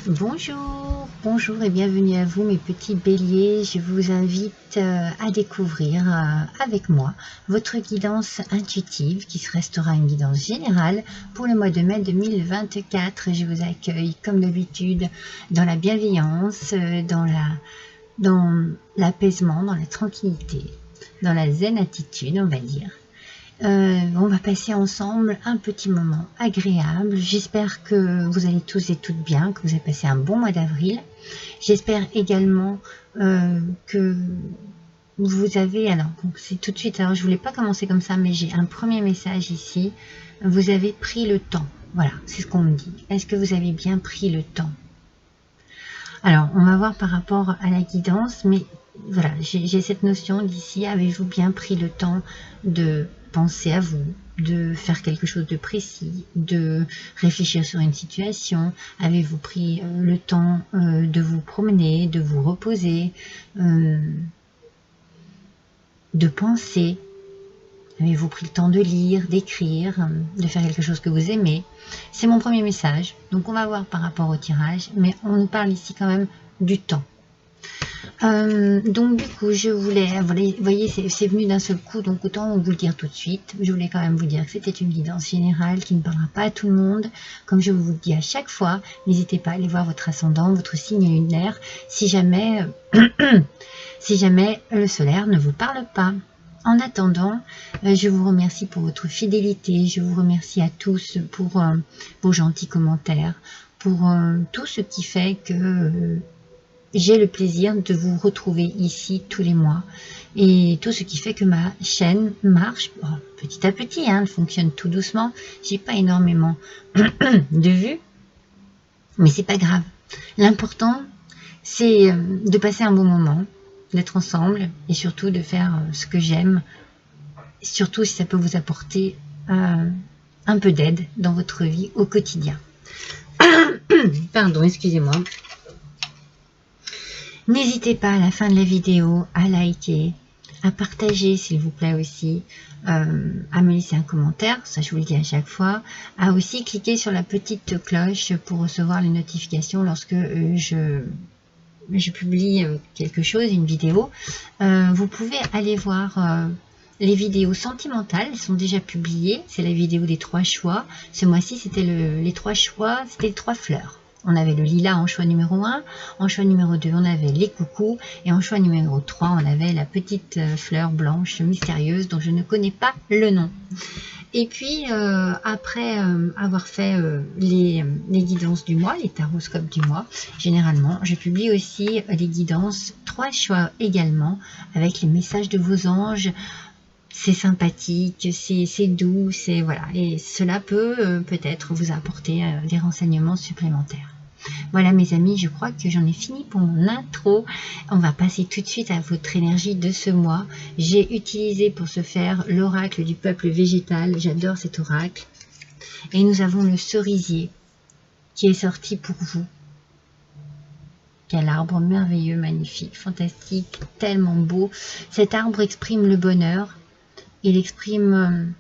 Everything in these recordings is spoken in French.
Bonjour et bienvenue à vous mes petits béliers. Je vous invite à découvrir avec moi votre guidance intuitive qui restera une guidance générale pour le mois de mai 2024. Je vous accueille comme d'habitude dans la bienveillance, dans l'apaisement, dans la tranquillité, dans la zen attitude on va dire. On va passer ensemble un petit moment agréable. J'espère que vous allez tous et toutes bien, que vous avez passé un bon mois d'avril. J'espère également que vous avez... Alors, c'est tout de suite, alors je voulais pas commencer comme ça, mais j'ai un premier message ici. Vous avez pris le temps. Voilà, c'est ce qu'on me dit. Est-ce que vous avez bien pris le temps? Alors, on va voir par rapport à la guidance, mais voilà, j'ai cette notion d'ici. Avez-vous bien pris le temps de penser à vous, de faire quelque chose de précis, de réfléchir sur une situation? Avez-vous pris le temps de vous promener, de vous reposer, de penser? Avez-vous pris le temps de lire, d'écrire, de faire quelque chose que vous aimez? C'est mon premier message. Donc on va voir par rapport au tirage, mais on nous parle ici quand même du temps. Donc du coup, je voulais, vous voyez, c'est venu d'un seul coup, donc autant vous le dire tout de suite. Je voulais quand même vous dire que c'était une guidance générale qui ne parlera pas à tout le monde. Comme je vous le dis à chaque fois, n'hésitez pas à aller voir votre ascendant, votre signe lunaire, si jamais, si jamais le solaire ne vous parle pas. En attendant, je vous remercie pour votre fidélité, je vous remercie à tous pour vos gentils commentaires, pour tout ce qui fait que j'ai le plaisir de vous retrouver ici tous les mois et tout ce qui fait que ma chaîne marche petit à petit, elle fonctionne tout doucement. J'ai pas énormément de vues, mais c'est pas grave. L'important, c'est de passer un bon moment, d'être ensemble et surtout de faire ce que j'aime, surtout si ça peut vous apporter un peu d'aide dans votre vie au quotidien. Pardon, excusez-moi. N'hésitez pas à la fin de la vidéo à liker, à partager s'il vous plaît aussi, à me laisser un commentaire, ça je vous le dis à chaque fois, à aussi cliquer sur la petite cloche pour recevoir les notifications lorsque je publie quelque chose, une vidéo. Vous pouvez aller voir les vidéos sentimentales, elles sont déjà publiées, c'est la vidéo des 3 choix. Ce mois-ci c'était les 3 choix, c'était les 3 fleurs. On avait le lilas en choix numéro 1, en choix numéro 2 on avait les coucous et en choix numéro 3 on avait la petite fleur blanche mystérieuse dont je ne connais pas le nom. Et puis après avoir fait les guidances du mois, les taroscopes du mois, généralement je publie aussi les guidances 3 choix également avec les messages de vos anges. C'est sympathique, c'est doux, c'est voilà, et cela peut peut-être vous apporter des renseignements supplémentaires. Voilà mes amis, je crois que j'en ai fini pour mon intro. On va passer tout de suite à votre énergie de ce mois. J'ai utilisé pour ce faire l'oracle du peuple végétal. J'adore cet oracle. Et nous avons le cerisier qui est sorti pour vous. Quel arbre merveilleux, magnifique, fantastique, tellement beau. Cet arbre exprime le bonheur. Il exprime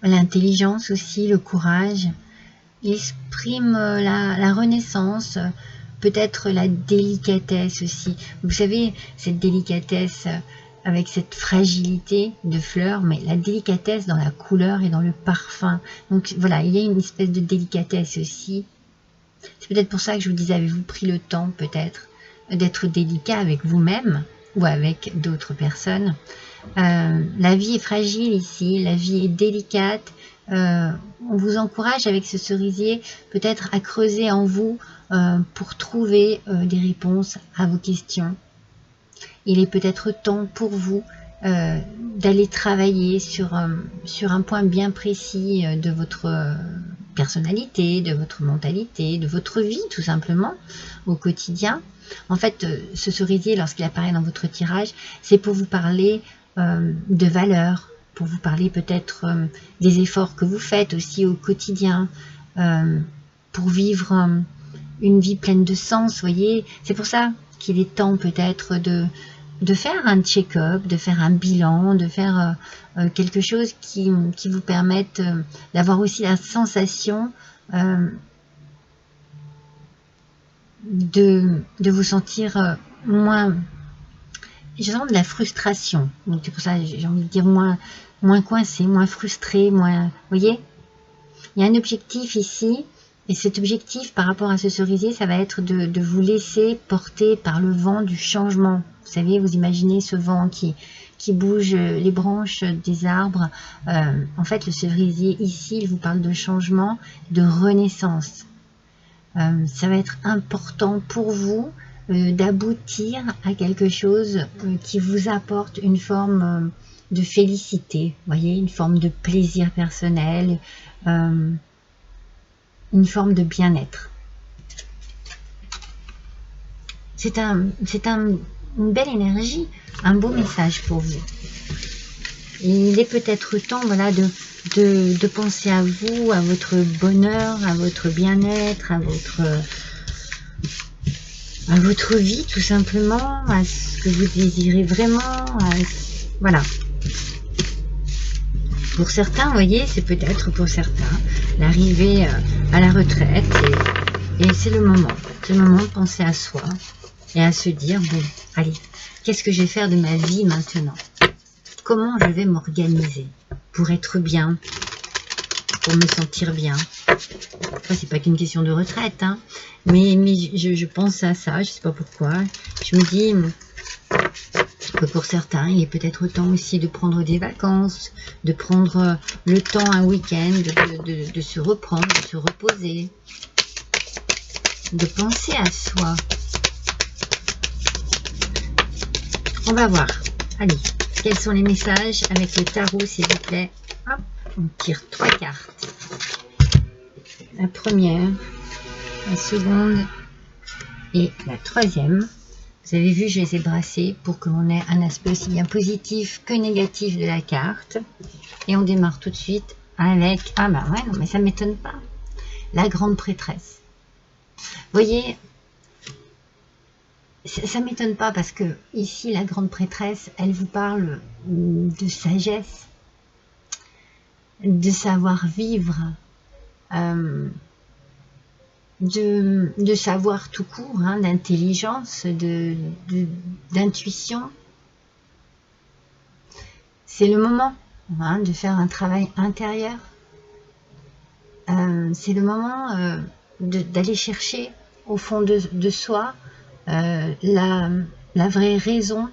l'intelligence aussi, le courage. Il exprime la renaissance, peut-être la délicatesse aussi. Vous savez, cette délicatesse avec cette fragilité de fleurs, mais la délicatesse dans la couleur et dans le parfum. Donc voilà, il y a une espèce de délicatesse aussi. C'est peut-être pour ça que je vous disais, avez-vous pris le temps peut-être d'être délicat avec vous-même ou avec d'autres personnes? La vie est fragile ici, la vie est délicate. On vous encourage avec ce cerisier peut-être à creuser en vous pour trouver des réponses à vos questions. Il est peut-être temps pour vous d'aller travailler sur un point bien précis de votre personnalité, de votre mentalité, de votre vie tout simplement au quotidien. En fait, ce cerisier, lorsqu'il apparaît dans votre tirage, c'est pour vous parler de valeurs, pour vous parler peut-être des efforts que vous faites aussi au quotidien, pour vivre une vie pleine de sens, voyez. C'est pour ça qu'il est temps peut-être de faire un check-up, de faire un bilan, de faire quelque chose qui vous permette d'avoir aussi la sensation de vous sentir moins, je sens de la frustration, donc c'est pour ça que j'ai envie de dire moins coincé, moins frustré, moins, vous voyez, il y a un objectif ici, et cet objectif par rapport à ce cerisier, ça va être de vous laisser porter par le vent du changement. Vous savez, vous imaginez ce vent qui bouge les branches des arbres. En fait, le cerisier ici, il vous parle de changement, de renaissance. Ça va être important pour vous d'aboutir à quelque chose qui vous apporte une forme de félicité, voyez, une forme de plaisir personnel, une forme de bien-être. C'est une belle énergie, un beau message pour vous. Il est peut-être temps, voilà, de penser à vous, à votre bonheur, à votre bien-être, à votre vie, tout simplement, à ce que vous désirez vraiment, voilà. Pour certains, vous voyez, c'est peut-être pour certains l'arrivée à la retraite, et c'est le moment de penser à soi et à se dire, bon, allez, qu'est-ce que je vais faire de ma vie maintenant? Comment je vais m'organiser pour être bien, pour me sentir bien? Enfin, c'est pas qu'une question de retraite, hein, mais je pense à ça, je sais pas pourquoi. Je me dis que pour certains, il est peut-être temps aussi de prendre des vacances, de prendre le temps un week-end, de se reprendre, de se reposer, de penser à soi. On va voir. Allez, quels sont les messages avec le tarot, s'il vous plaît? Hop, on tire 3 cartes. La première, la seconde et la troisième. Vous avez vu, je les ai brassés pour que l'on ait un aspect aussi bien positif que négatif de la carte. Et on démarre tout de suite avec... Ah bah ouais, non mais ça ne m'étonne pas. La grande prêtresse. Vous voyez, ça ne m'étonne pas parce que ici, la grande prêtresse, elle vous parle de sagesse, de savoir-vivre, de savoir tout court, hein, d'intelligence, d'intuition. C'est le moment, hein, de faire un travail intérieur. C'est le moment d'aller chercher au fond de soi la vraie raison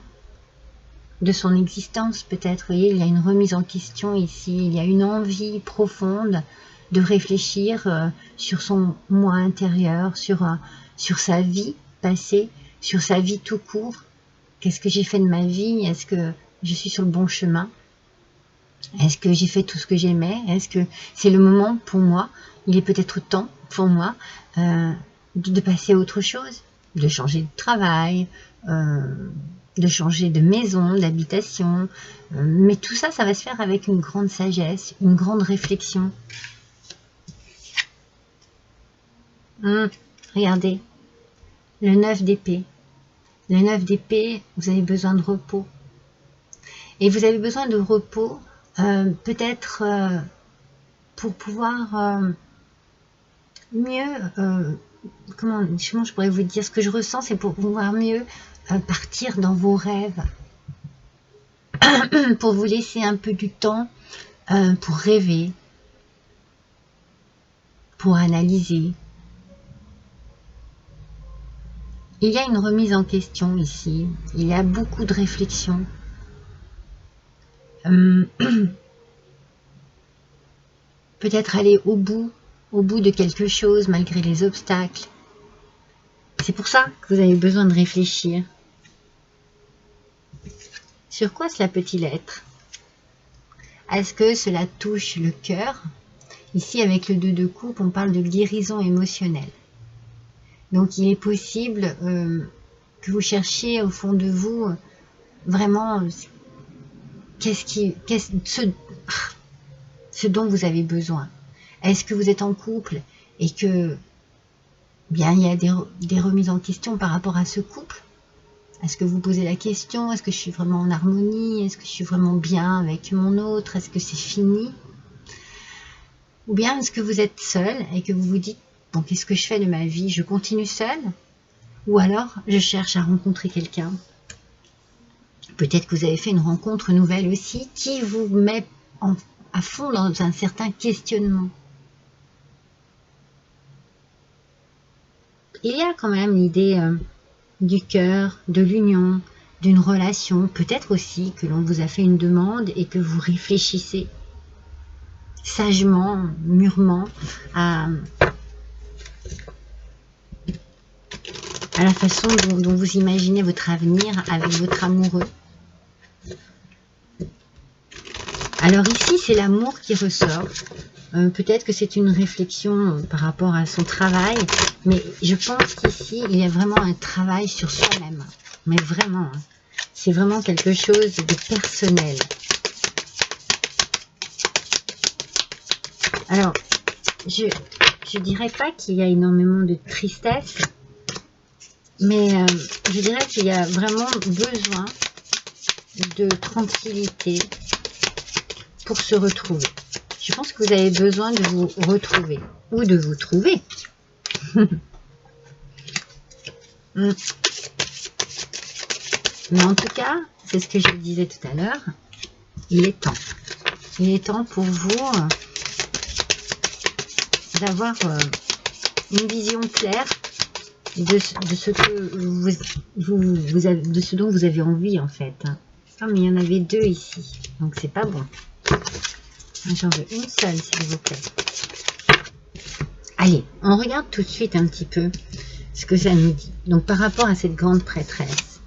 de son existence, peut-être. Vous voyez, il y a une remise en question ici, il y a une envie profonde de réfléchir sur son moi intérieur, sur sa vie passée, sur sa vie tout court. Qu'est-ce que j'ai fait de ma vie? Est-ce que je suis sur le bon chemin? Est-ce que j'ai fait tout ce que j'aimais? Est-ce que c'est le moment pour moi? Il est peut-être temps pour moi de passer à autre chose, de changer de travail, de changer de maison, d'habitation. Mais tout ça, ça va se faire avec une grande sagesse, une grande réflexion. Regardez, le 9 d'épée. Le 9 d'épée, vous avez besoin de repos. Et vous avez besoin de repos, peut-être pour pouvoir mieux, comment je pourrais vous dire, ce que je ressens, c'est pour pouvoir mieux partir dans vos rêves, pour vous laisser un peu du temps pour rêver, pour analyser. Il y a une remise en question ici, il y a beaucoup de réflexion. Peut-être aller au bout de quelque chose malgré les obstacles. C'est pour ça que vous avez besoin de réfléchir. Sur quoi cela peut-il être? Est-ce que cela touche le cœur? Ici, avec le 2 de coupe, on parle de guérison émotionnelle. Donc, il est possible que vous cherchiez au fond de vous vraiment ce dont vous avez besoin. Est-ce que vous êtes en couple et que bien il y a des remises en question par rapport à ce couple? Est-ce que vous posez la question, est-ce que je suis vraiment en harmonie? Est-ce que je suis vraiment bien avec mon autre? Est-ce que c'est fini? Ou bien est-ce que vous êtes seul et que vous vous dites, bon, qu'est-ce que je fais de ma vie? Je continue seul Ou alors, je cherche à rencontrer quelqu'un. Peut-être que vous avez fait une rencontre nouvelle aussi qui vous met à fond dans un certain questionnement. Il y a quand même l'idée du cœur, de l'union, d'une relation. Peut-être aussi que l'on vous a fait une demande et que vous réfléchissez sagement, mûrement à la façon dont vous imaginez votre avenir avec votre amoureux. Alors ici, c'est l'amour qui ressort. Peut-être que c'est une réflexion par rapport à son travail, mais je pense qu'ici, il y a vraiment un travail sur soi-même. Mais vraiment, hein, c'est vraiment quelque chose de personnel. Alors, je dirais pas qu'il y a énormément de tristesse, mais je dirais qu'il y a vraiment besoin de tranquillité pour se retrouver. Je pense que vous avez besoin de vous retrouver ou de vous trouver. Mais en tout cas, c'est ce que je disais tout à l'heure, il est temps. Il est temps pour vous d'avoir une vision claire de ce que de ce dont vous avez envie en fait. Ah, mais il y en avait deux ici, donc c'est pas bon. J'en veux une seule, s'il vous plaît. Allez, on regarde tout de suite un petit peu ce que ça nous dit. Donc, par rapport à cette grande prêtresse.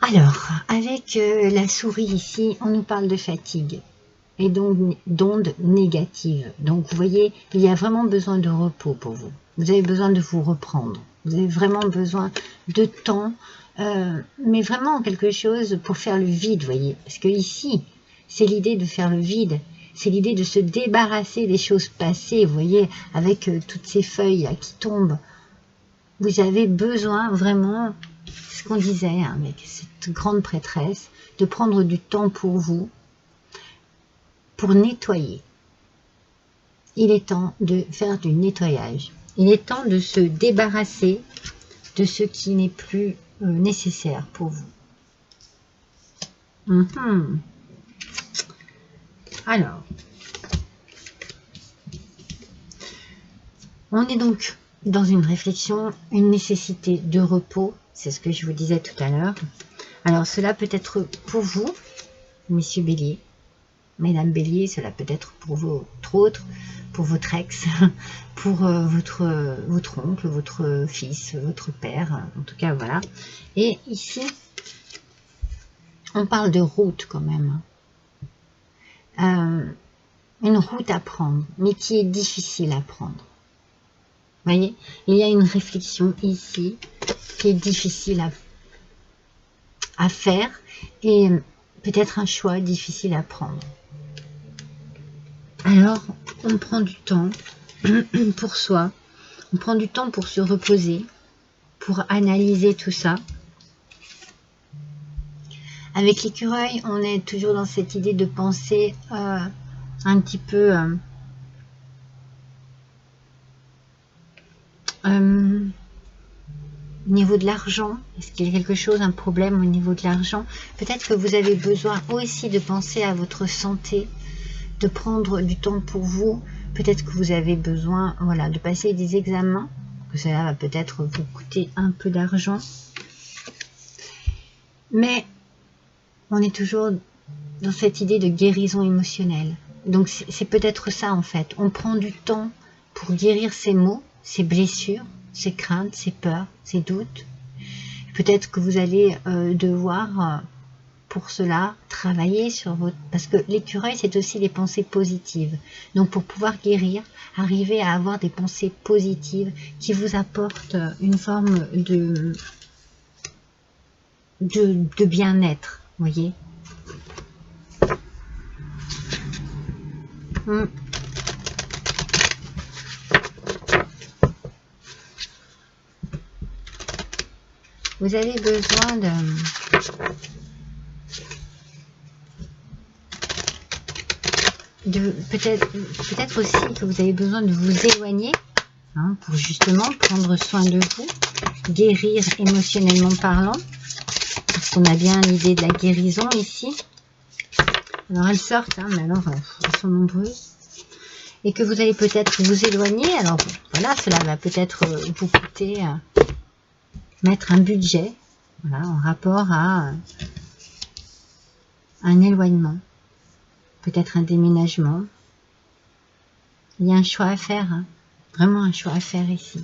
Alors, avec la souris ici, on nous parle de fatigue et donc d'ondes négatives. Donc, vous voyez, il y a vraiment besoin de repos pour vous. Vous avez besoin de vous reprendre. Vous avez vraiment besoin de temps, mais vraiment quelque chose pour faire le vide, vous voyez. Parce que ici, c'est l'idée de faire le vide. C'est l'idée de se débarrasser des choses passées, vous voyez, avec toutes ces feuilles là, qui tombent. Vous avez besoin vraiment, ce qu'on disait hein, avec cette grande prêtresse, de prendre du temps pour vous, pour nettoyer. Il est temps de faire du nettoyage. Il est temps de se débarrasser de ce qui n'est plus nécessaire pour vous. Alors, on est donc dans une réflexion, une nécessité de repos, c'est ce que je vous disais tout à l'heure. Alors, cela peut être pour vous, messieurs Bélier, mesdames Bélier, cela peut être pour votre autre, pour votre ex, pour votre oncle, votre fils, votre père, en tout cas, voilà. Et ici, on parle de route quand même. Une route à prendre, mais qui est difficile à prendre. Vous voyez, il y a une réflexion ici qui est difficile à faire et peut-être un choix difficile à prendre. Alors, on prend du temps pour soi, on prend du temps pour se reposer, pour analyser tout ça. Avec l'écureuil, on est toujours dans cette idée de penser un petit peu au niveau de l'argent. Est-ce qu'il y a quelque chose, un problème au niveau de l'argent? Peut-être que vous avez besoin aussi de penser à votre santé, de prendre du temps pour vous. Peut-être que vous avez besoin voilà, de passer des examens, que cela va peut-être vous coûter un peu d'argent. Mais on est toujours dans cette idée de guérison émotionnelle. Donc c'est peut-être ça en fait. On prend du temps pour guérir ses maux, ses blessures, ses craintes, ses peurs, ses doutes. Peut-être que vous allez devoir pour cela travailler sur votre... Parce que l'écureuil, c'est aussi les pensées positives. Donc pour pouvoir guérir, arriver à avoir des pensées positives qui vous apportent une forme de bien-être, vous voyez. Vous avez besoin de peut-être aussi que vous avez besoin de vous éloigner hein, pour justement prendre soin de vous, guérir émotionnellement parlant, parce qu'on a bien l'idée de la guérison ici. Alors elles sortent, hein, mais alors elles sont nombreuses. Et que vous allez peut-être vous éloigner. Alors voilà, cela va peut-être vous coûter mettre un budget, voilà, en rapport à un éloignement, peut-être un déménagement. Il y a un choix à faire, hein, vraiment un choix à faire ici.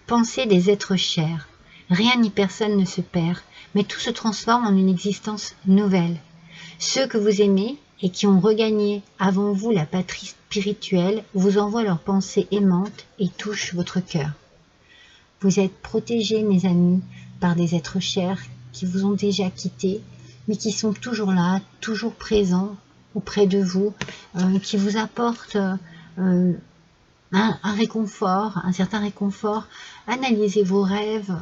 Pensez des êtres chers. Rien ni personne ne se perd, mais tout se transforme en une existence nouvelle. Ceux que vous aimez et qui ont regagné avant vous la patrie spirituelle vous envoient leurs pensées aimantes et touchent votre cœur. Vous êtes protégés, mes amis, par des êtres chers qui vous ont déjà quittés, mais qui sont toujours là, toujours présents auprès de vous, qui vous apportent un réconfort, un certain réconfort. Analysez vos rêves,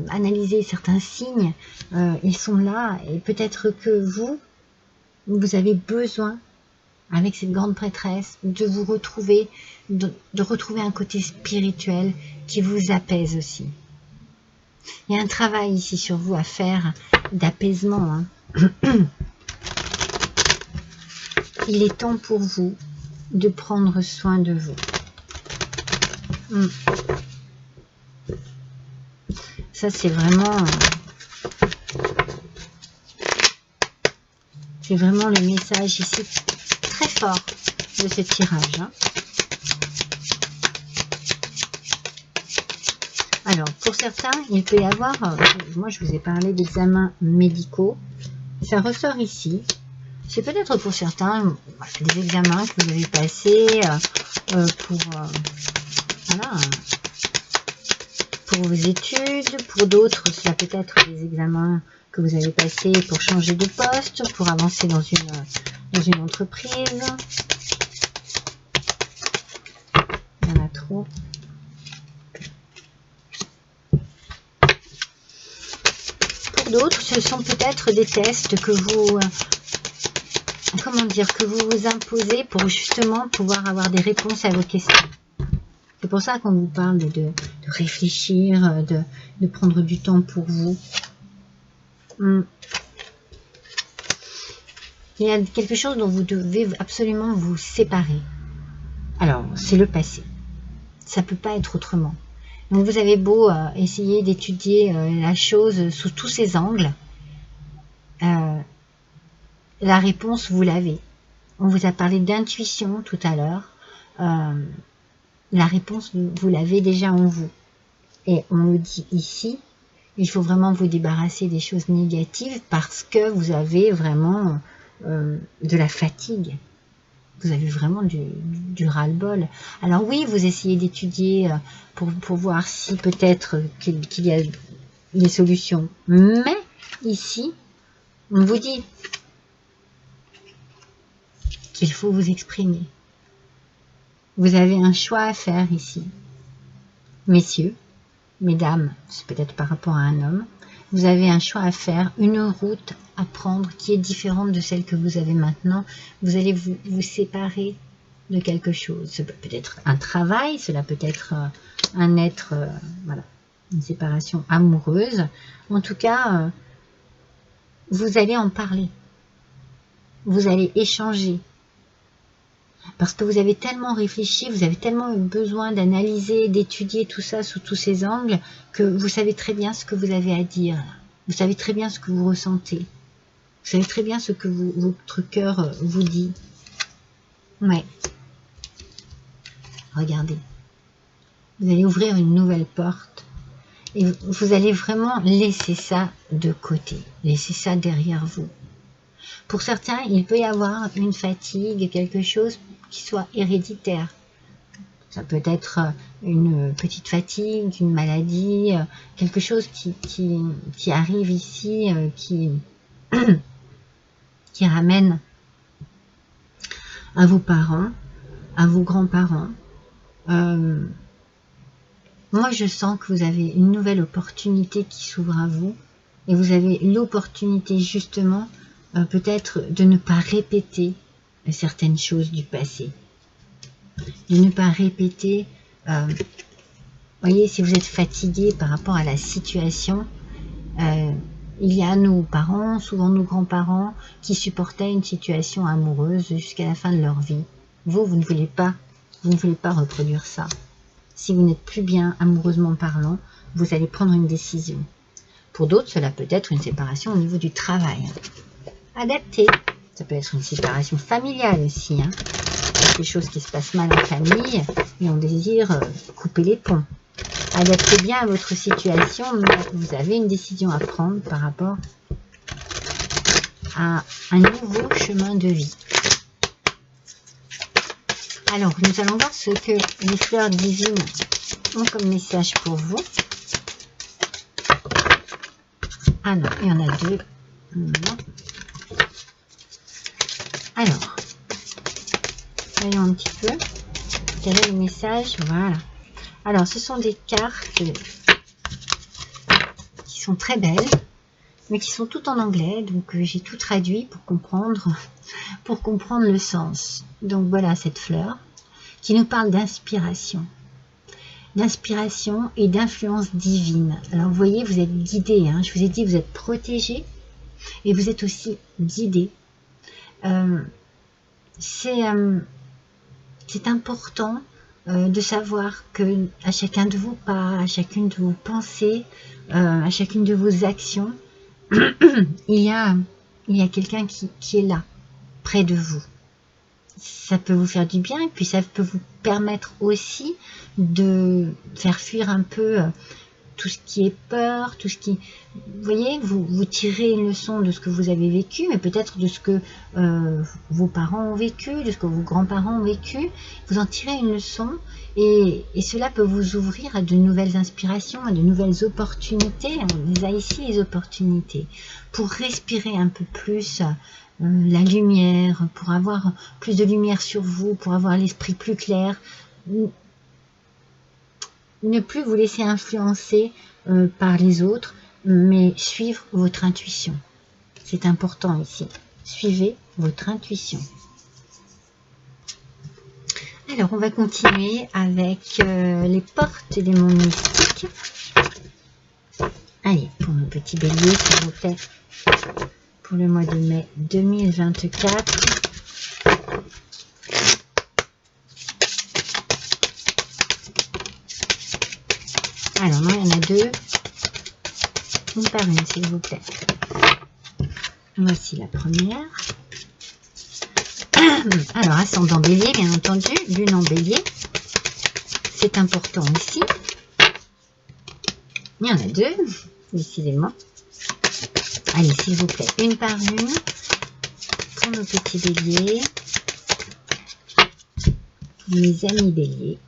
analysez certains signes, ils sont là, et peut-être que vous avez besoin, avec cette grande prêtresse, de vous retrouver, de retrouver un côté spirituel qui vous apaise aussi. Il y a un travail ici sur vous à faire, d'apaisement. Hein. Il est temps pour vous de prendre soin de vous. Ça, c'est vraiment le message ici très fort de ce tirage. Hein. Alors, pour certains, il peut y avoir, moi je vous ai parlé d'examens médicaux, ça ressort ici. C'est peut-être pour certains des examens que vous avez passés pour vos études, pour d'autres, cela peut être des examens que vous avez passés pour changer de poste, pour avancer dans une entreprise. Il y en a trop. Pour d'autres, ce sont peut-être des tests que vous, que vous vous imposez pour justement pouvoir avoir des réponses à vos questions. C'est pour ça qu'on vous parle de réfléchir, de prendre du temps pour vous. Il y a quelque chose dont vous devez absolument vous séparer. Alors, c'est le passé. Ça ne peut pas être autrement. Donc, vous avez beau essayer d'étudier la chose sous tous ses angles. La réponse, vous l'avez. On vous a parlé d'intuition tout à l'heure. La réponse, vous l'avez déjà en vous. Et on le dit ici, il faut vraiment vous débarrasser des choses négatives parce que vous avez vraiment de la fatigue. Vous avez vraiment du ras-le-bol. Alors oui, vous essayez d'étudier pour voir si peut-être qu'il y a des solutions. Mais ici, on vous dit qu'il faut vous exprimer. Vous avez un choix à faire ici. Messieurs, mesdames, c'est peut-être par rapport à un homme, vous avez un choix à faire, une route à prendre qui est différente de celle que vous avez maintenant. Vous allez vous séparer de quelque chose. Ça peut être un travail, cela peut être un être, voilà, une séparation amoureuse. En tout cas, vous allez en parler. Vous allez échanger. Parce que vous avez tellement réfléchi, vous avez tellement eu besoin d'analyser, d'étudier tout ça sous tous ces angles, que vous savez très bien ce que vous avez à dire. Vous savez très bien ce que vous ressentez. Vous savez très bien ce que votre cœur vous dit. Ouais. Regardez. Vous allez ouvrir une nouvelle porte. Et vous allez vraiment laisser ça de côté. Laisser ça derrière vous. Pour certains, il peut y avoir une fatigue, quelque chose qui soit héréditaire. Ça peut être une petite fatigue, une maladie, quelque chose qui arrive ici, qui ramène à vos parents, à vos grands-parents. Moi, je sens que vous avez une nouvelle opportunité qui s'ouvre à vous et vous avez l'opportunité justement peut-être de ne pas répéter certaines choses du passé, de ne pas répéter voyez, si vous êtes fatigué par rapport à la situation, il y a nos parents, souvent nos grands-parents, qui supportaient une situation amoureuse jusqu'à la fin de leur vie. Vous ne voulez pas reproduire ça. Si vous n'êtes plus bien amoureusement parlant, vous allez prendre une décision. Pour d'autres, cela peut être une séparation au niveau du travail. Adapté. Ça peut être une séparation familiale aussi. Des choses qui se passent mal en famille et on désire couper les ponts. Adaptez bien à votre situation, mais vous avez une décision à prendre par rapport à un nouveau chemin de vie. Alors, nous allons voir ce que les fleurs divines ont comme message pour vous. Ah non, il y en a deux. Non. Alors, voyons un petit peu. Quel est le message? Voilà. Alors, ce sont des cartes qui sont très belles, mais qui sont toutes en anglais. Donc, j'ai tout traduit pour comprendre le sens. Donc, voilà cette fleur qui nous parle d'inspiration et d'influence divine. Alors, vous voyez, vous êtes guidé. Je vous ai dit, vous êtes protégé et vous êtes aussi guidé. C'est important de savoir que à chacun de vos pas, à chacune de vos pensées, à chacune de vos actions, il y a quelqu'un qui est là, près de vous. Ça peut vous faire du bien et puis ça peut vous permettre aussi de faire fuir un peu tout ce qui est peur, tout ce qui... Vous voyez, vous tirez une leçon de ce que vous avez vécu, mais peut-être de ce que vos parents ont vécu, de ce que vos grands-parents ont vécu. Vous en tirez une leçon et cela peut vous ouvrir à de nouvelles inspirations, à de nouvelles opportunités. On les a ici, les opportunités, pour respirer un peu plus la lumière, pour avoir plus de lumière sur vous, pour avoir l'esprit plus clair. Ne plus vous laisser influencer par les autres, mais suivre votre intuition. C'est important ici. Suivez votre intuition. Alors, on va continuer avec les portes des mondes mystiques. Allez, pour nos petits béliers, s'il vous plaît, pour le mois de mai 2024. Alors, non, il y en a deux. Une par une, s'il vous plaît. Voici la première. Alors, ascendant bélier, bien entendu. Lune en bélier. C'est important aussi. Il y en a deux, décidément. Allez, s'il vous plaît, une par une. Pour nos petits béliers. Mes amis béliers.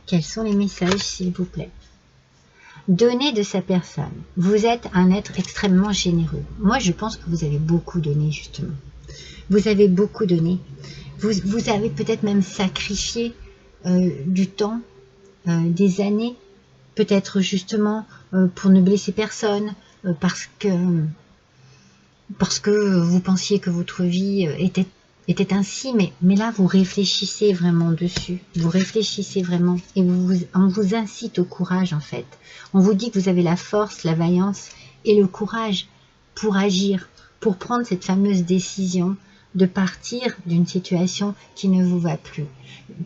Quels sont les messages, s'il vous plaît? Donner de sa personne. Vous êtes un être extrêmement généreux. Moi, je pense que vous avez beaucoup donné, justement. Vous avez beaucoup donné. Vous avez peut-être même sacrifié du temps, des années, peut-être justement pour ne blesser personne, parce que vous pensiez que votre vie était ainsi, mais là vous réfléchissez vraiment dessus, vous réfléchissez vraiment et on vous incite au courage en fait. On vous dit que vous avez la force, la vaillance et le courage pour agir, pour prendre cette fameuse décision de partir d'une situation qui ne vous va plus,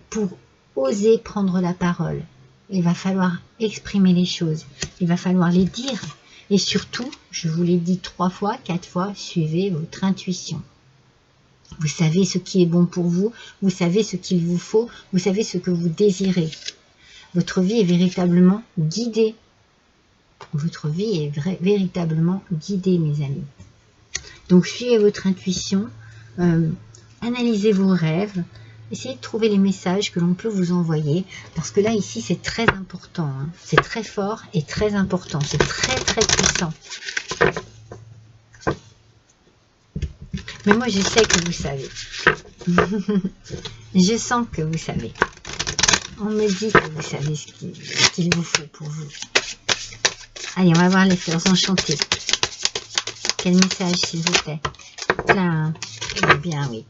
pour oser prendre la parole. Il va falloir exprimer les choses, il va falloir les dire et surtout, je vous l'ai dit 3 fois, 4 fois, suivez votre intuition. Vous savez ce qui est bon pour vous, vous savez ce qu'il vous faut, vous savez ce que vous désirez. Votre vie est véritablement guidée. Votre vie est véritablement guidée, mes amis. Donc, suivez votre intuition, analysez vos rêves, essayez de trouver les messages que l'on peut vous envoyer, parce que là, ici, c'est très important. C'est très fort et très important. C'est très, très puissant. Mais moi, je sais que vous savez. Je sens que vous savez. On me dit que vous savez ce qu'il vous faut pour vous. Allez, on va voir les fleurs enchantées. Quel message, s'il vous plaît? Là, eh bien, oui.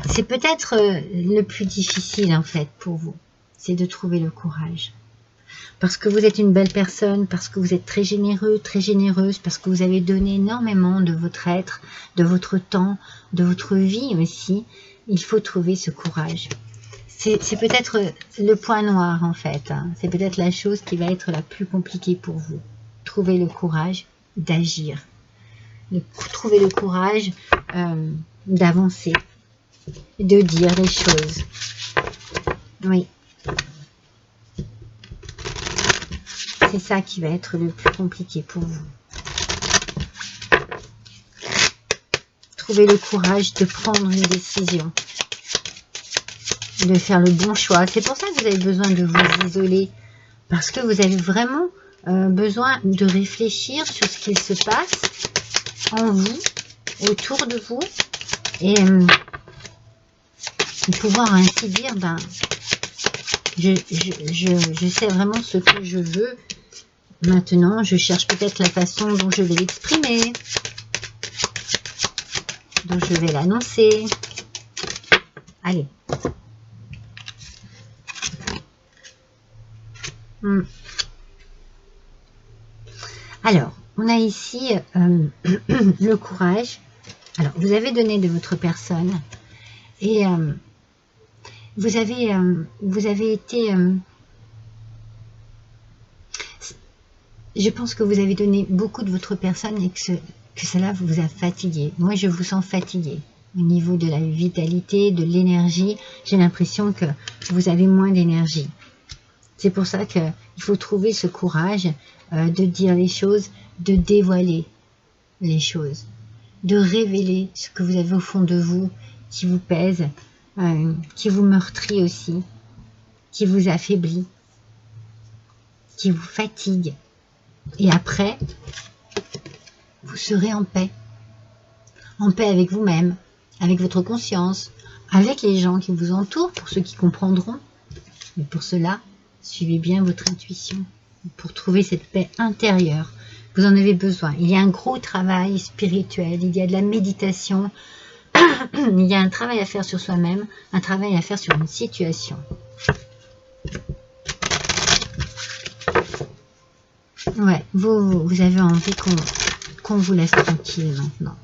C'est peut-être le plus difficile, en fait, pour vous. C'est de trouver le courage. parce que vous êtes une belle personne, parce que vous êtes très généreux, très généreuse, parce que vous avez donné énormément de votre être, de votre temps, de votre vie aussi. Il faut trouver ce courage. C'est peut-être le point noir en fait, hein. C'est peut-être la chose qui va être la plus compliquée pour vous. Trouver le courage d'agir. Trouver le courage d'avancer, de dire les choses. Oui. C'est ça qui va être le plus compliqué pour vous. Trouver le courage de prendre une décision, de faire le bon choix. C'est pour ça que vous avez besoin de vous isoler, parce que vous avez vraiment besoin de réfléchir sur ce qu'il se passe en vous, autour de vous, et de pouvoir ainsi dire, ben, je sais vraiment ce que je veux. Maintenant, je cherche peut-être la façon dont je vais l'exprimer, dont je vais l'annoncer. Allez. Alors, on a ici le courage. Alors, vous avez donné de votre personne et vous avez été... je pense que vous avez donné beaucoup de votre personne et que cela vous a fatigué. Moi, je vous sens fatigué au niveau de la vitalité, de l'énergie. J'ai l'impression que vous avez moins d'énergie. C'est pour ça qu'il faut trouver ce courage de dire les choses, de dévoiler les choses, de révéler ce que vous avez au fond de vous, qui vous pèse, qui vous meurtrit aussi, qui vous affaiblit, qui vous fatigue. Et après, vous serez en paix avec vous-même, avec votre conscience, avec les gens qui vous entourent, pour ceux qui comprendront. Mais pour cela, suivez bien votre intuition, pour trouver cette paix intérieure. Vous en avez besoin. Il y a un gros travail spirituel, il y a de la méditation, il y a un travail à faire sur soi-même, un travail à faire sur une situation. Ouais, vous avez envie qu'on vous laisse tranquille maintenant.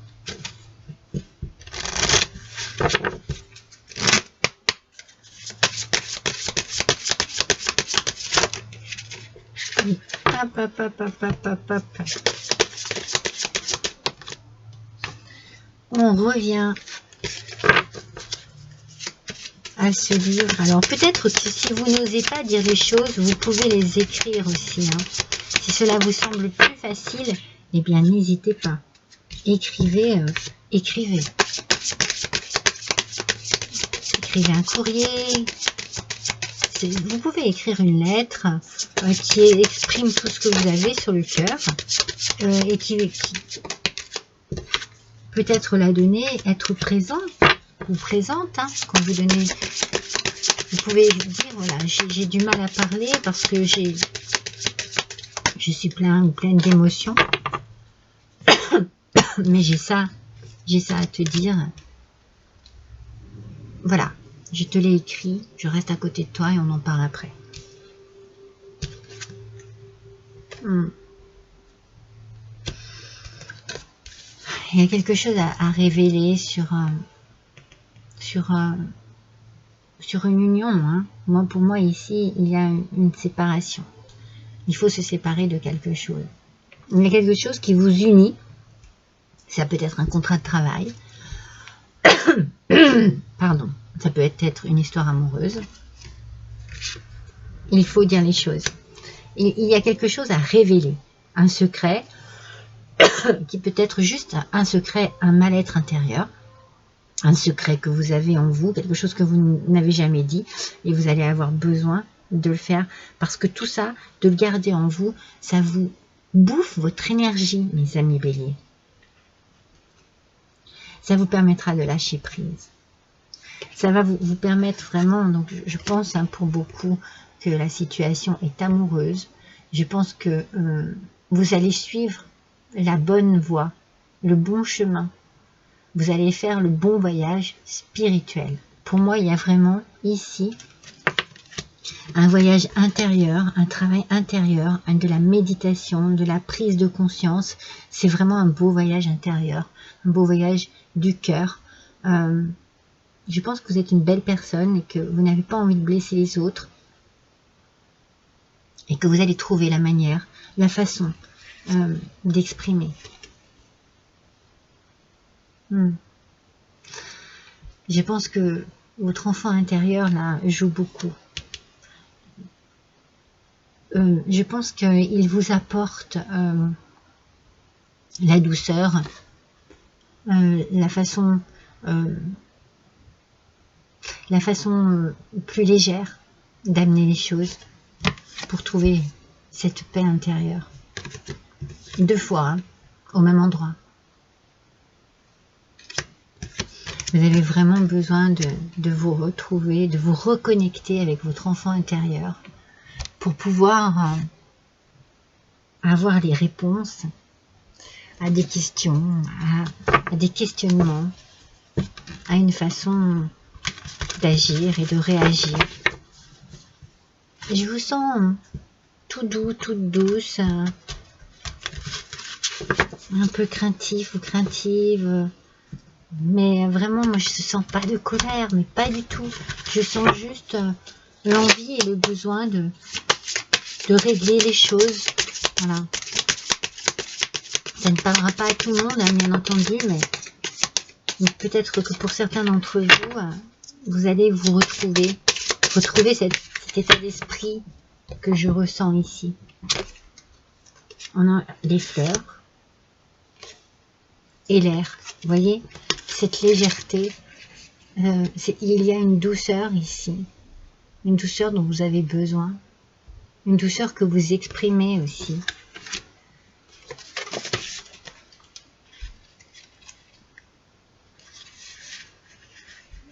On revient à ce livre. Alors peut-être que si vous n'osez pas dire les choses, vous pouvez les écrire aussi, hein. Si cela vous semble plus facile, eh bien n'hésitez pas. Écrivez, écrivez. Écrivez un courrier. Vous pouvez écrire une lettre qui exprime tout ce que vous avez sur le cœur et qui peut-être la donner, être présent ou présente, hein, quand vous donnez. Vous pouvez dire, voilà, j'ai du mal à parler parce que je suis pleine d'émotions, mais j'ai ça à te dire. Voilà, je te l'ai écrit, je reste à côté de toi et on en parle après. Il y a quelque chose à révéler sur une union, hein. Pour moi ici, il y a une séparation. Il faut se séparer de quelque chose. Il y a quelque chose qui vous unit. Ça peut être un contrat de travail. Pardon. Ça peut être une histoire amoureuse. Il faut dire les choses. Il y a quelque chose à révéler. Un secret qui peut être juste un secret, un mal-être intérieur. Un secret que vous avez en vous, quelque chose que vous n'avez jamais dit. Et vous allez avoir besoin de le faire. Parce que tout ça, de le garder en vous, ça vous bouffe votre énergie, mes amis béliers. Ça vous permettra de lâcher prise. Ça va vous permettre vraiment, donc je pense pour beaucoup que la situation est amoureuse. Je pense que vous allez suivre la bonne voie, le bon chemin. Vous allez faire le bon voyage spirituel. Pour moi, il y a vraiment ici Un voyage intérieur, un travail intérieur, de la méditation, de la prise de conscience. C'est vraiment un beau voyage intérieur, un beau voyage du cœur. Je pense que vous êtes une belle personne et que vous n'avez pas envie de blesser les autres. Et que vous allez trouver la manière, la façon d'exprimer. Je pense que votre enfant intérieur là joue beaucoup. Je pense qu'il vous apporte la douceur, la façon plus légère d'amener les choses pour trouver cette paix intérieure. 2 fois, hein, au même endroit. Vous avez vraiment besoin de vous retrouver, de vous reconnecter avec votre enfant intérieur pour pouvoir avoir les réponses à des questions, à des questionnements, à une façon d'agir et de réagir. Je vous sens tout doux, toute douce, un peu craintif ou craintive, mais vraiment moi je ne sens pas de colère, mais pas du tout. Je sens juste l'envie et le besoin de régler les choses. Voilà. Ça ne parlera pas à tout le monde, hein, bien entendu, mais peut-être que pour certains d'entre vous, vous allez vous retrouver cet état d'esprit que je ressens ici. On a les fleurs et l'air. Vous voyez, cette légèreté, il y a une douceur ici, une douceur dont vous avez besoin, une douceur que vous exprimez aussi.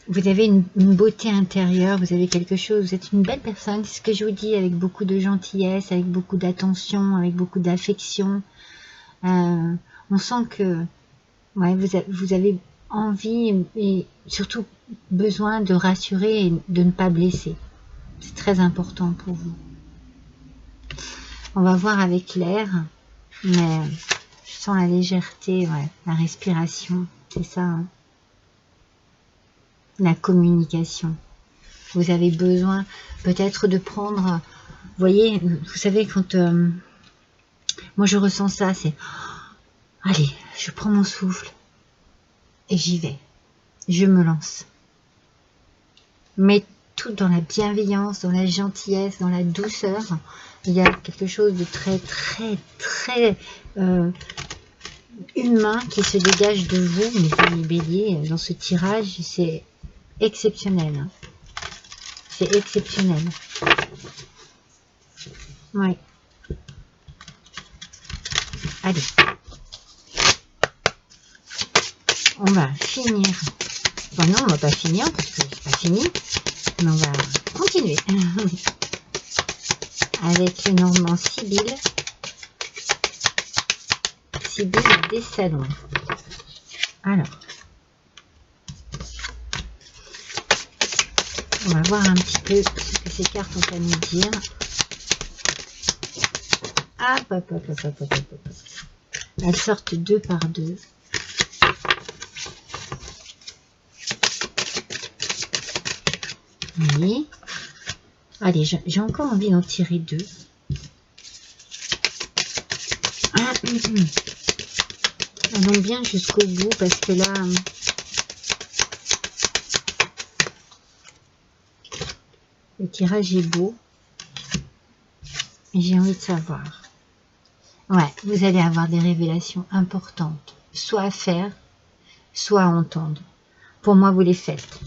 Vous avez une beauté intérieure, vous avez quelque chose, vous êtes une belle personne, c'est ce que je vous dis, avec beaucoup de gentillesse, avec beaucoup d'attention, avec beaucoup d'affection. On sent que ouais, vous avez envie et surtout besoin de rassurer et de ne pas blesser. C'est très important pour vous. On va voir avec l'air, mais je sens la légèreté, ouais, la respiration, c'est ça, hein. La communication. Vous avez besoin peut-être de prendre, vous voyez, vous savez quand moi je ressens ça, c'est allez, je prends mon souffle et j'y vais, je me lance, mais tout dans la bienveillance, dans la gentillesse, dans la douceur. Il y a quelque chose de très très très humain qui se dégage de vous, mes amis béliers, dans ce tirage. C'est exceptionnel, hein. C'est exceptionnel. Ouais. Allez. On va finir. Enfin non, on va pas finir parce que c'est pas fini. Mais on va continuer. Avec le Normand Sibylle. Sibylle des salons. Alors. On va voir un petit peu ce que ces cartes ont à nous dire. Hop, hop, hop, hop, hop, hop, hop. Elles sortent 2 par 2. Oui. Allez, j'ai encore envie d'en tirer 2. Allons bien jusqu'au bout parce que là... Le tirage est beau. Et j'ai envie de savoir. Ouais, vous allez avoir des révélations importantes. Soit à faire, soit à entendre. Pour moi, vous les faites.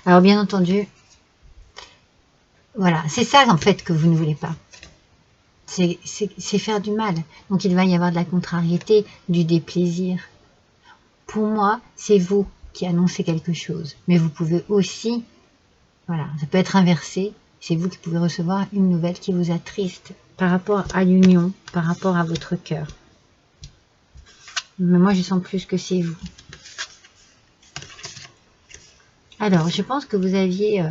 Alors, bien entendu, voilà, c'est ça en fait que vous ne voulez pas. C'est faire du mal. Donc, il va y avoir de la contrariété, du déplaisir. Pour moi, c'est vous qui annoncez quelque chose. Mais vous pouvez aussi... Voilà, ça peut être inversé. C'est vous qui pouvez recevoir une nouvelle qui vous attriste par rapport à l'union, par rapport à votre cœur. Mais moi, je sens plus que c'est vous. Alors, je pense que vous aviez,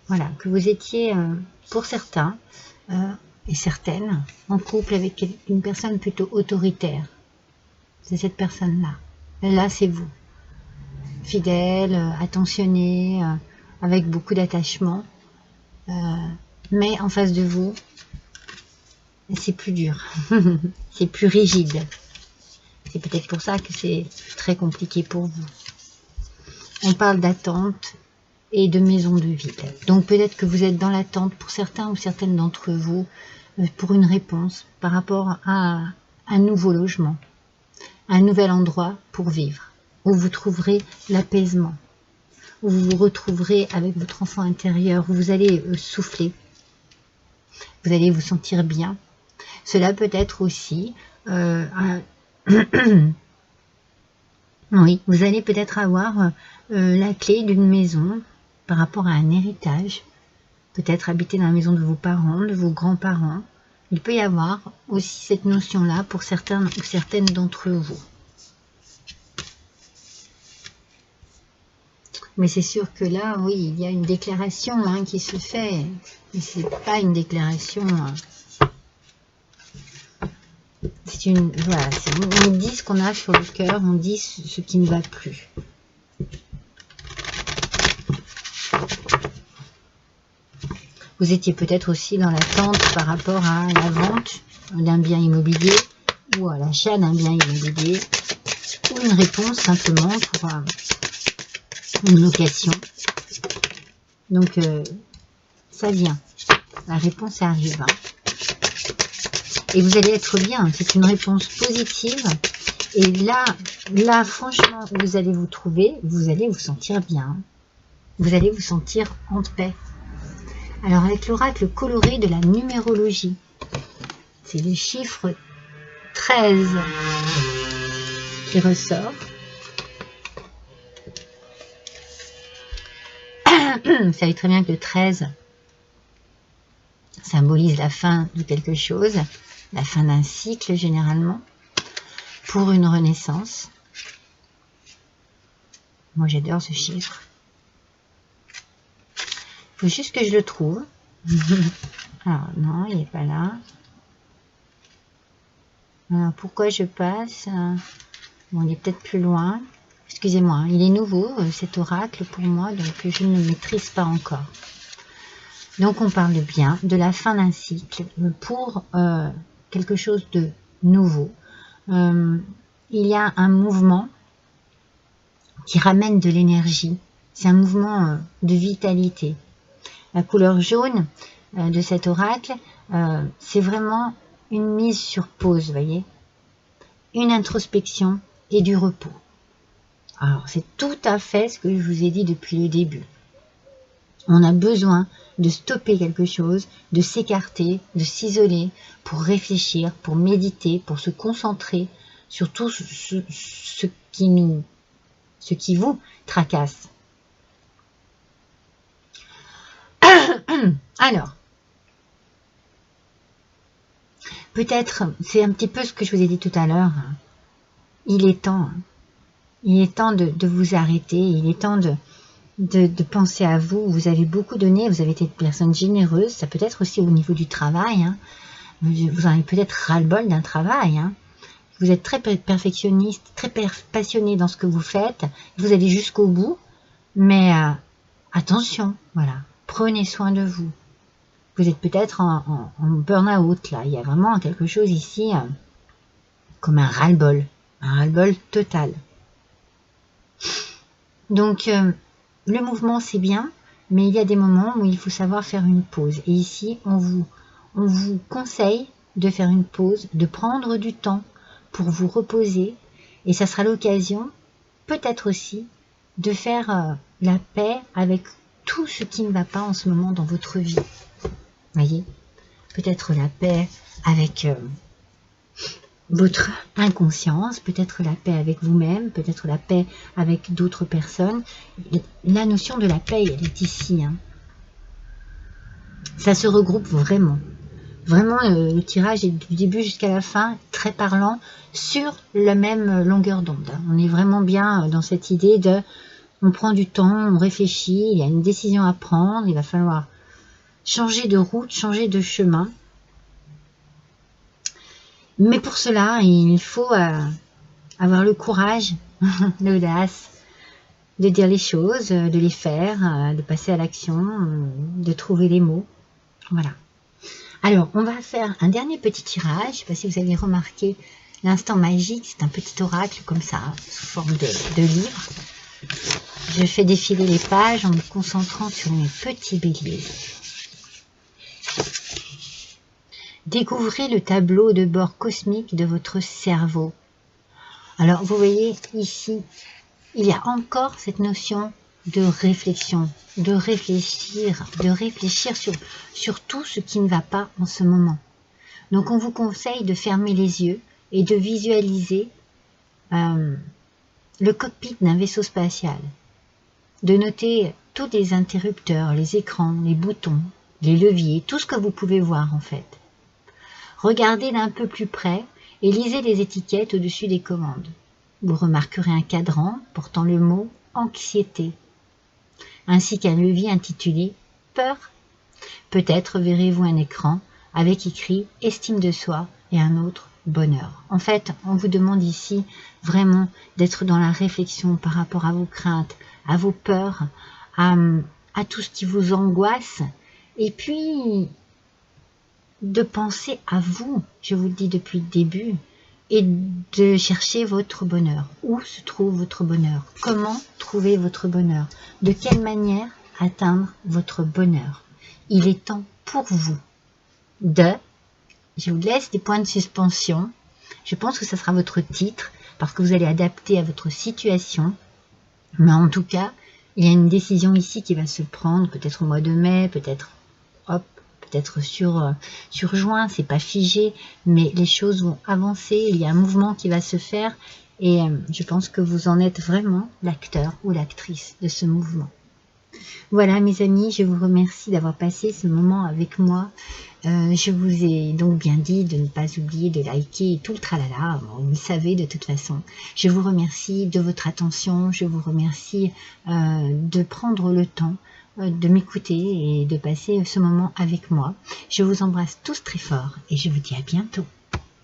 voilà, que vous étiez, pour certains et certaines, en couple avec une personne plutôt autoritaire. C'est cette personne-là. Là, c'est vous. Fidèle, attentionné, avec beaucoup d'attachement. Mais en face de vous, c'est plus dur. C'est plus rigide. C'est peut-être pour ça que c'est très compliqué pour vous. On parle d'attente et de maison de vide. Donc peut-être que vous êtes dans l'attente pour certains ou certaines d'entre vous pour une réponse par rapport à un nouveau logement, un nouvel endroit pour vivre, où vous trouverez l'apaisement, où vous vous retrouverez avec votre enfant intérieur, où vous allez souffler, vous allez vous sentir bien. Cela peut être aussi oui, vous allez peut-être avoir la clé d'une maison par rapport à un héritage, peut-être habiter dans la maison de vos parents, de vos grands-parents. Il peut y avoir aussi cette notion-là pour certains ou certaines d'entre vous. Mais c'est sûr que là, oui, il y a une déclaration qui se fait, mais c'est pas une déclaration... c'est une... Voilà, on dit ce qu'on a sur le cœur, on dit ce qui ne va plus. Vous étiez peut-être aussi dans l'attente par rapport à la vente d'un bien immobilier ou à l'achat d'un bien immobilier ou une réponse simplement pour une location. Donc, ça vient. La réponse arrive. Et vous allez être bien. C'est une réponse positive. Et là, franchement, vous allez vous trouver, vous allez vous sentir bien. Vous allez vous sentir en paix. Alors, avec l'oracle coloré de la numérologie, c'est le chiffre 13 qui ressort. Vous savez très bien que le 13 symbolise la fin de quelque chose, la fin d'un cycle généralement, pour une renaissance. Moi, j'adore ce chiffre. Il faut juste que je le trouve. Alors, non, il n'est pas là. Alors, pourquoi je passe? Bon, il est peut-être plus loin. Excusez-moi, il est nouveau, cet oracle, pour moi, donc je ne le maîtrise pas encore. Donc, on parle bien de la fin d'un cycle pour quelque chose de nouveau. Il y a un mouvement qui ramène de l'énergie. C'est un mouvement de vitalité. La couleur jaune de cet oracle, c'est vraiment une mise sur pause, vous voyez, une introspection et du repos. Alors, c'est tout à fait ce que je vous ai dit depuis le début. On a besoin de stopper quelque chose, de s'écarter, de s'isoler pour réfléchir, pour méditer, pour se concentrer sur tout ce qui vous tracasse. Alors, peut-être, c'est un petit peu ce que je vous ai dit tout à l'heure, il est temps de vous arrêter, il est temps de penser à vous. Vous avez beaucoup donné, vous avez été une personne généreuse, ça peut être aussi au niveau du travail, vous en avez peut-être ras-le-bol d'un travail, vous êtes très perfectionniste, très passionné dans ce que vous faites, vous allez jusqu'au bout, mais attention, voilà, prenez soin de vous. Vous êtes peut-être en burn-out, là, il y a vraiment quelque chose ici, comme un ras-le-bol total. Donc, le mouvement, c'est bien, mais il y a des moments où il faut savoir faire une pause. Et ici, on vous conseille de faire une pause, de prendre du temps pour vous reposer. Et ça sera l'occasion, peut-être aussi, de faire la paix avec tout ce qui ne va pas en ce moment dans votre vie. Voyez, peut-être la paix avec votre inconscience, peut-être la paix avec vous-même, peut-être la paix avec d'autres personnes. La notion de la paix, elle est ici. Ça se regroupe vraiment. Vraiment, le tirage est du début jusqu'à la fin très parlant sur la même longueur d'onde. On est vraiment bien dans cette idée de On prend du temps, on réfléchit, il y a une décision à prendre, il va falloir changer de route, changer de chemin. Mais pour cela, il faut avoir le courage, l'audace, de dire les choses, de les faire, de passer à l'action, de trouver les mots. Voilà. Alors, on va faire un dernier petit tirage. Je ne sais pas si vous avez remarqué l'instant magique. C'est un petit oracle comme ça, sous forme de livre. Je fais défiler les pages en me concentrant sur mes petits béliers. Découvrez le tableau de bord cosmique de votre cerveau. Alors, vous voyez ici, il y a encore cette notion de réflexion, de réfléchir sur tout ce qui ne va pas en ce moment. Donc, on vous conseille de fermer les yeux et de visualiser le cockpit d'un vaisseau spatial, de noter tous les interrupteurs, les écrans, les boutons, les leviers, tout ce que vous pouvez voir en fait. Regardez d'un peu plus près et lisez les étiquettes au-dessus des commandes. Vous remarquerez un cadran portant le mot « anxiété » ainsi qu'un levier intitulé « peur ». Peut-être verrez-vous un écran avec écrit « estime de soi » et un autre « bonheur ». En fait, on vous demande ici vraiment d'être dans la réflexion par rapport à vos craintes, à vos peurs, à tout ce qui vous angoisse, et puis de penser à vous, je vous le dis depuis le début, et de chercher votre bonheur. Où se trouve votre bonheur? Comment trouver votre bonheur? De quelle manière atteindre votre bonheur? Il est temps pour vous je vous laisse des points de suspension. Je pense que ce sera votre titre, parce que vous allez adapter à votre situation. Mais en tout cas, il y a une décision ici qui va se prendre, peut-être au mois de mai, peut-être sur juin, c'est pas figé, mais les choses vont avancer, il y a un mouvement qui va se faire, et je pense que vous en êtes vraiment l'acteur ou l'actrice de ce mouvement. Voilà mes amis, je vous remercie d'avoir passé ce moment avec moi. Je vous ai donc bien dit de ne pas oublier de liker et tout le tralala, vous le savez de toute façon. Je vous remercie de votre attention, je vous remercie de prendre le temps de m'écouter et de passer ce moment avec moi. Je vous embrasse tous très fort et je vous dis à bientôt.